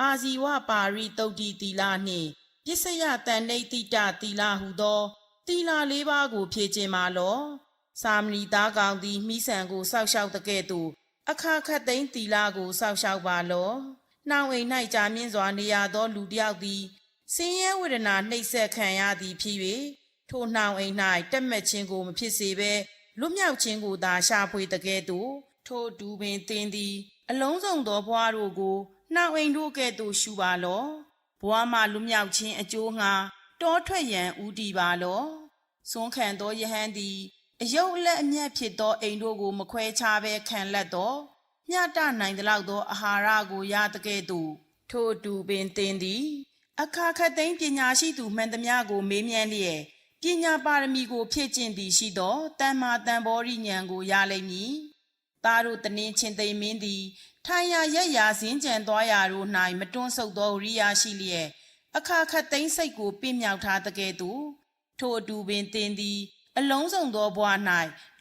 အာဇီဝပါရိတုတ်တိတိလနှင့်ပစ္စယတန်နေတိတတိလဟုသောတိလ၄ပါးကိုဖြည့်ခြင်းမာလောစာမဏီသားကောင်သည်မိဆန်ကိုစောက်ရှောက်တကဲ့သို့အခါခတ်သိမ်းတိလကိုစောက်ရှောက်ပါလောနှောင်အိမ်၌ကြာမြင့်စွာနေရသောလူတစ်ယောက်သည်ဆင်းရဲဝေဒနာနှိပ်စက်ခံရသည်ဖြစ်၍ထိုနှောင်အိမ်၌တက်မက်ခြင်းကိုမဖြစ်စေဘဲလွတ်မြောက်ခြင်းကိုသာရှာဖွေတကဲ့သို့ထိုဒူပင်သင်သည်အလုံးစုံသောဘွားတို့ကိုနှောင်အိမ်တို့ကဲ့သို့ရှုပါလောဘွားမှလွတ်မြောက်ခြင်းအကျိုးငှာတောထွက်ရန်ဦးတည်ပါလောစွန့်ခံသောယဟန်သည်အယုတ်အလက်အမြတ်ဖြစ်သောအိမ်တို့ကိုမခွဲခြားဘဲခံလက်သောမျှတနိုင်သလောက်သောအာဟာရကိုရတကဲ့သို့ထိုအတူပင်သင်သည်အခါခတ်သိမ်းပညာရှိသူမှန်သမျှကိုမေးမြန်းလျက်ပညာပါရမီကိုဖြည့်ကျင့်သည်ရှိသောတမ္မာတံဘောရိဉာဏ်ကိုရလိမ့်မည်သားတို့တနင်းချင်းသိမင်းသည်ထိုင်ရာရက်ရာစင်းကြံသွားရာတို့၌မတွန်းဆုပ်သောဝိရိယရှိလျက်အခါခတ်သိမ်းစိတ်ကိုပြင်းမြောက်ထားတကဲ့သို့ထိုအတူပင်သင်သည်အလုံးစုံသောဘဝ၌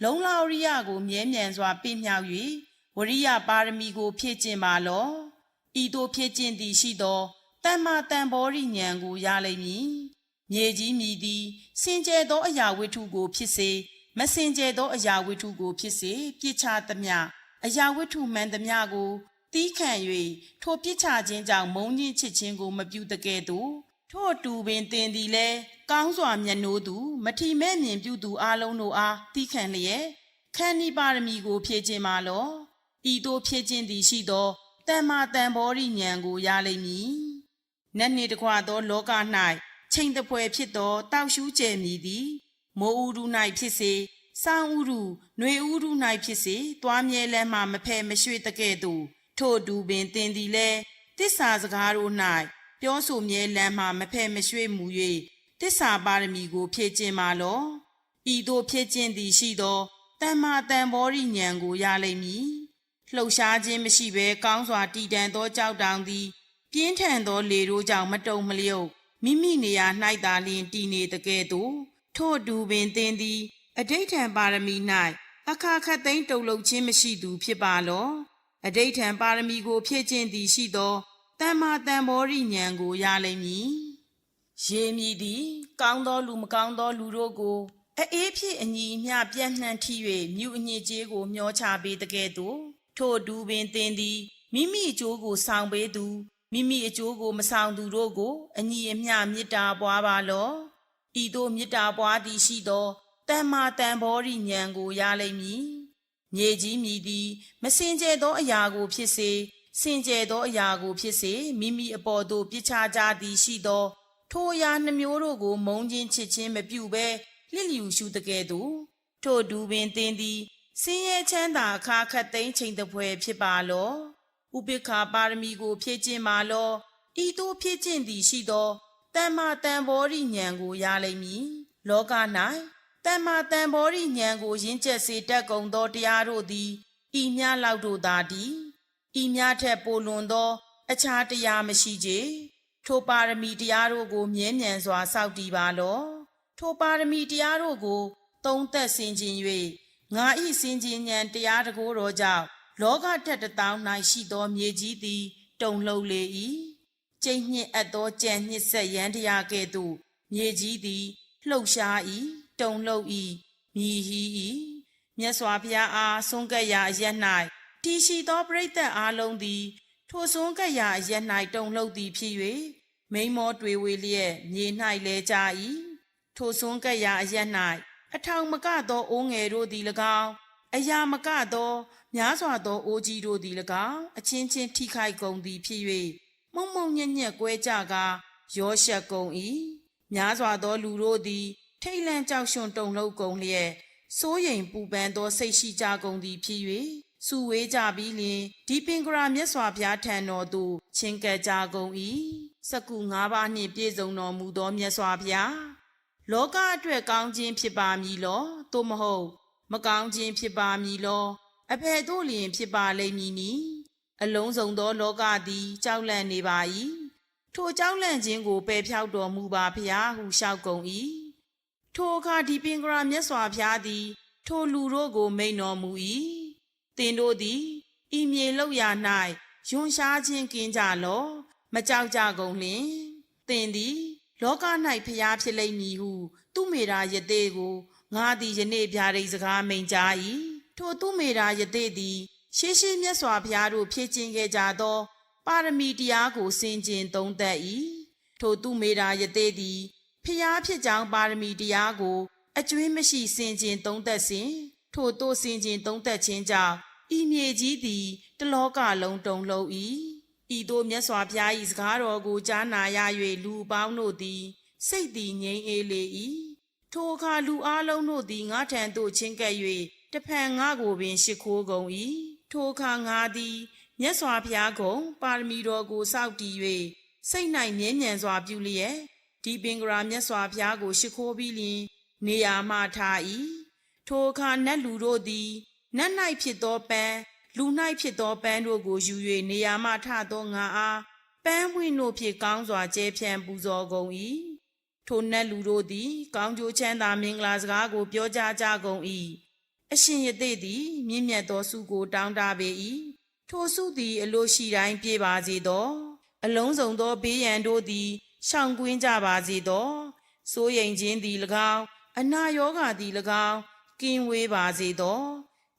လုံလဝရိယကိုမြဲမြံစွာပြင်းမြောက်၍ဝရိယပါရမီကိုဖြည့်ကျင့်ပါလောဤသို့ဖြည့်ကျင့်သည်ရှိသောတမ္မာတံဘောရိဉာဏ်ကိုရလိမ့်မည်မြေကြီးမြည်သည်စင်ကြယ်သောအရာဝတ္ထုကိုဖြစ်စေမစင်ကြယ်သောအရာဝတ္ထုကိုဖြစ်စေပြစ်ချသမျှအရာဝတ္ထုမှန်သမျှကိုတီးခံ၍ထိုပြစ်ချခြင်းကြောင့်မုန်းခြင်းချစ်ခြင်းကိုမပြုတကဲ့သို့ထို့အတူပင်သင်သည်လည်းကောင်းစွာမျက်နှိုးသူမထီမဲ့မြင်ပြုသူအလုံးတို့အားတီးခံလျက်ခန္ဒီပါရမီကိုဖြည့်ခြင်းပါလောဤသို့ဖြည့်ခြင်းသည်ရှိသောတမ္မာတံဘောရိဉာဏ်ကိုရလိမ့်မည်နတ်နှင့်တကွသောလောက၌ချိန်တပွဲဖြစ်သောတောက်ရှူးကျဲမည်သည်မိုးဥဒု၌ဖြစ်စေ စောင်းဥရုຫນွေဥရု၌ဖြစ်စေသွားမြဲလမ်းမှမဖဲမရွှေ့တကဲ့သို့ထို့တူပင်သင်သည်လည်းတစ္ဆာစကားတို့၌ပြောဆိုမြဲလမ်းမှမဖဲမရွှေ့မူ၍တစ္ဆာပါရမီကိုဖြည့်ခြင်းပါလောဤသို့ဖြည့်ခြင်းသည်ရှိသောတမ္မာတန်ဘောရိဉာဏ်ကိုရလိမ့်မည်လှုပ်ရှားခြင်းမရှိဘဲကောင်းစွာတည်တံ့သောကြောက်တောင်သည်ပြင်းထန်သောလေတို့ကြောင့်မတုံမလျုပ်မိမိနေရာ၌သာလျှင်တည်နေတကဲ့သို့ထို့တူပင်သင်သည်အဋိဋ္ဌံပါရမီ၌အခါခတ်သိမ်းတုန်လှုပ်ခြင်းမရှိသူဖြစ်ပါလောအဋိဋ္ဌံပါရမီကိုဖြည့်ခြင်းသည်ရှိသောတမ္မာတန်ဘောရိဉာဏ်ကိုရလိမ့်မည်ရေမြည်သည်ကောင်းသောလူမကောင်းသောလူတို့ကိုအေးဖြစ်အညီအမျှပြန့်နှံ့ထိ၍မြူအညစ်ကြေးကိုမျောချပေးတကဲ့သို့ထို့တူပင်သင်သည်မိမိအကျိုးကိုဆောင်ပေးသူမိမိအကျိုးကိုမဆောင်သူတို့ကိုအညီအမျှမေတ္တာပွားပါလောဤသို့မေတ္တာပွားသည်ရှိသောတမ္မာတန်ဘောရိဉာဏ်ကိုရလိမ့်မည်မြေကြီးမြည်သည်မစင်ကြဲသောအရာကိုဖြစ်စေစင်ကြဲသောအရာကိုဖြစ်စေမိမိအပေါ်သို့ပြစ်ချကြသည်ရှိသောထိုအရာနှမျိုးတို့ကိုမုန်းခြင်းချစ်ခြင်းမပြုဘဲလျစ်လျူရှုတကဲ့သို့ထို့တူပင်သင်သည်ဆင်းရဲချမ်းသာအခါခတ်သိမ်းချိန်တပွဲဖြစ်ပါလောဥပိ္ပခာပါရမီကိုဖြည့်ခြင်းပါလောဤသို့ဖြည့်ခြင်းသည်ရှိသောတမ္မာတန်ဘောရိဉာဏ်ကိုရလိမ့်မည်လောက၌တမ္မာတန်ဘောရိဉာဏ်ကိုရင့်ကျက်စေတတ်ကုန်သောတရားတို့သည်ဤများလောက်တို့သာတည်းဤများထက်ပိုလွန်သောအခြားတရားမရှိကြထိုပါရမီတရားတို့ကိုမြဲမြံစွာစောင့်တည်ပါလောထိုပါရမီတရားတို့ကိုသုံးသက်ဆင်ခြင်၍ငါဤဆင်ခြင်ဉာဏ်တရားတကိုးတော်ကြောင့်လောကထက်တစ်တောင်း၌ရှိသောမြေကြီးသည်တုန်လှုပ်လေ၏ကျိတ်ညှစ်အပ်သောကြံညှစ်ဆက်ရန်တရားကဲ့သို့မြေကြီးသည်လှုပ်ရှား၏တုန်လှုပ်၏မြည်ဟီ၏မြတ်စွာဘုရားအားဆုံးကပ်ရာအရက်၌တည်ရှိသောပရိသတ်အားလုံးသည်ထိုဆုံးကပ်ရာအရက်၌တုန်လှုပ်သည်ဖြစ်၍မိန်မောတွေဝေလျက်မြေ၌လဲကြ၏ထိုဆုံးကပ်ရာအရက်၌အထောင်မကသောအိုးငယ်တို့သည်၎င်းအရာမကသောများစွာသောအိုးကြီးတို့သည်၎င်းအချင်းချင်းထိခိုက်ကုန်သည်ဖြစ်၍မုံမုံညက်ညက်ကွဲကြကာရောရှက်ကုန်၏များစွာသောလူတို့သည်ထိတ်လန့်ကြောက်ရွံ့တုန်လှုပ်ကုန်လျက်စိုးရိမ်ပူပန်သောစိတ်ရှိကြကုန်သည်ဖြစ်၍စုဝေးကြပြီးလျှင်ဒီပင်ကရာမြတ်စွာဘုရားထံတော်သို့ချဉ်ကပ်ကြကုန်၏စက္ကူ၅ပါးနှင့်ပြည့်စုံတော်မူသောမြတ်စွာဘုရားလောကအတွက်ကောင်းခြင်းဖြစ်ပါမည်လောသို့မဟုတ်မကောင်းခြင်းဖြစ်ပါမည်လောအဘယ်သို့လျင်ဖြစ်ပါလိမ့်မည်နည်းအလုံးစုံသောလောကသည်ကြောက်လန့်နေပါ၏ထိုကြောက်လန့်ခြင်းကိုပယ်ဖြောက်တော်မူပါဖျားဟုလျှောက်ကုန်၏ထိုအခါဒီပင်ကရာမြတ်စွာဘုရားသည်ထိုလူတို့ကိုမိန့်တော်မူ၏သင်တို့သည်ဤမြေလောက်ရာ၌ယွန်ရှားခြင်းကင်းကြလောမကြောက်ကြကုန်လျင်သင်သည်လောက၌ဖျားဖြစ်လိမ့်မည်ဟုသူမေရာယသိကိုငါသည်ယနေ့ဗျာဒိတ်စကားမိန်ကြား၏ထိုသူမေရာယသိသည်ရှေးရှေးမြတ်စွာဘုရားတို့ဖြည့်ခြင်းခဲ့ကြသောပါရမီတရားကိုဆင်ခြင်သုံးသပ်၏ထိုသူမေရာယသိသည်ဖျားဖြစ်ကြောင်းပါရမီတရားကိုအကျွင်းမရှိဆင်ခြင်သုံးသပ်စဉ်ထိုတို့ဆင်ခြင်သုံးသပ်ခြင်းကြောင့်ဤမြေကြီးသည်တလောကလုံးတုန်လှုပ်၏ဤသို့မြတ်စွာဘုရား၏စကားတော်ကိုကြားနာရ၍လူပေါင်းတို့သည်စိတ်သည်ငြိမ်အေးလေ၏ထိုအခါလူအလုံးတို့သည်ငါထံသို့ချဉ်ကပ်၍တဖန်ငါကိုပင်ရှိခိုးကုန်၏ထိုအခါငါသည်မြတ်စွာဘုရားကုံပါရမီတော်ကိုစောင့်တည်၍စိတ်၌မြဲမြံစွာပြုလျက်ဒီပင်ကရာမြတ်စွာဘုရားကိုရှိခိုးပြီးလျှင်နေရာမှထား၏ထိုအခါနတ်လူတို့သည်နတ်၌ဖြစ်သောပန်းလူ၌ဖြစ်သောပန်းတို့ကိုယူ၍နေရာမှထသောငါအားပန်းပွင့်တို့ဖြင့်ကောင်းစွာကျဲဖြန့်ပူဇော်ကုန်၏ထိုနတ်လူတို့သည်ကောင်းကျိုးချမ်းသာမင်္ဂလာစကားကိုပြောကြားကြကုန်၏အရှင်ယသိသည်မြင့်မြတ်သောဆုကိုတောင်းတပေ၏ထိုဆုသည်အလိုရှိတိုင်းပြေပါစေသောအလုံးစုံသောဘေးရန်တို့သည်ရှောင်ကွင်းကြပါစေသောစိုးရိမ်ခြင်းသည်၎င်းအနာရောဂါသည်၎င်းကင်းဝေးပါစေသော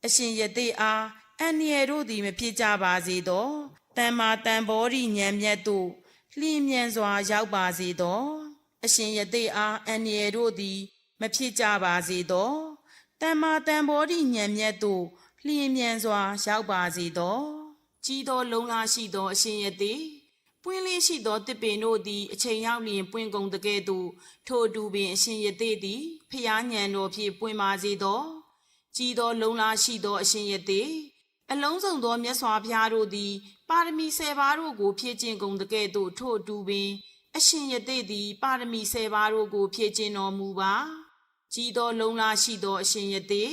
အရှင်ယသိအားအန္တရာယ်တို့သည်မဖြစ်ကြပါစေသောတမ္မာတန်ဘောဓိဉာဏ်မြတ်သို့လျင်မြန်စွာရောက်ပါစေသောအရှင်ယသိအားအန္တရာယ်တို့သည်မဖြစ်ကြပါစေသောတမ္မာတန်ဘောဓိဉာဏ်မြတ်သို့လျင်မြန်စွာရောက်ပါစေသောကြီးသောလုံလာရှိသောအရှင်ယသိပွင့်လင်းရှိသောတစ်ပင်တို့သည်အချိန်ရောက်လျင်ပွင့်ကုန်တကဲ့သို့ထိုအတူပင်အရှင်ယသိသည်ဖျားညံတော်ဖြင့်ပွင့်ပါစေသော ကြီးသောလုံလာရှိသောအရှင်ယသိအလုံးစုံသောမြတ်စွာဘုရားတို့သည်ပါရမီ10ပါးတို့ကိုဖြည့်ကျင့်ကုန်တကဲ့သို့ထို့အတူပင်အရှင်ယသိသည်ပါရမီ10ပါးတို့ကိုဖြည့်ကျင့်တော်မူပါကြီးသောလုံလာရှိသောအရှင်ယသိ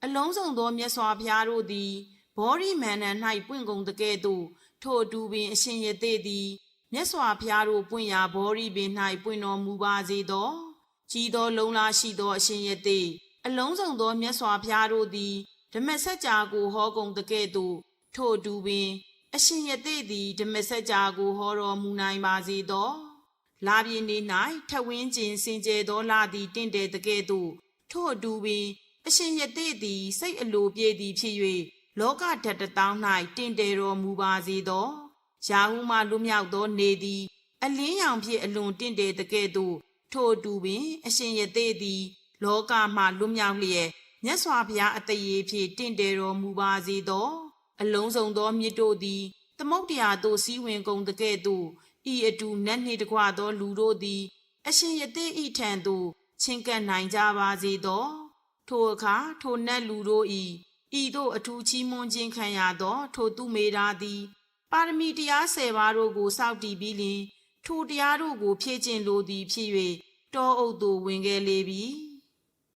အလုံးစုံသောမြတ်စွာဘုရားတို့သည်ဘောဓိမန္တန်၌ပွင့်ကုန်တကဲ့သို့ထို့အတူပင်အရှင်ယသိသည်မြတ်စွာဘုရားတို့ပွင့်ရာဘောဓိပင်၌ပွင့်တော်မူပါစေသောကြီးသောလုံလာရှိသောအရှင်ယသိအလုံးစုံသောမြတ်စွာဘုရားတို့သည်ဓမ္မစကြာကိုဟောကုန်တကဲ့သို့ထို့အတူပင်အရှင်ယသိသည်ဓမ္မစကြာကိုဟောတော်မူနိုင်ပါစေသောလာပြည့်နေ့၌ထဝင်းကျင်စင်ကြယ်သောလာသည်တင့်တယ်တကဲ့သို့ထို့အတူပင်အရှင်ယသိသည်စိတ်အလိုပြည့်သည်ဖြစ်၍လောကဓာတ်တတောင်း၌တင့်တယ်တော်မူပါစေသောယာဟုမှလွတ်မြောက်သောနေသည်အလင်းရောင်ဖြင့်အလွန်တင့်တယ်တကဲ့သို့ထို့အတူပင်အရှင်ယသိသည်လောကမှလွတ်မြောက်လျက်မြတ်စွာဘုရားအတရေဖြင့်တင့်တယ်တော်မူပါစေသောအလုံးစုံသောမြစ်တို့သည်သမုဒ္ဒရာသို့စီးဝင်ကုန်တကဲ့သို့ဤအတူနတ်နှင့်တကွသောလူတို့သည်အရှင်ယသိဤထံသို့ချဉ်ကပ်နိုင်ကြပါစေသောထိုအခါထိုနတ်လူတို့ဤသို့အထူးချီးမွမ်းခြင်းခံရသောထိုသူမေရာသည်ပါရမီတရား10ပါးတို့ကိုစောင့်တည်ပြီးလျှင်ထိုတရားတို့ကိုဖြည့်ကျင့်လိုသည်ဖြစ်၍တောအုပ်သို့ဝင်ခဲ့လေပြီ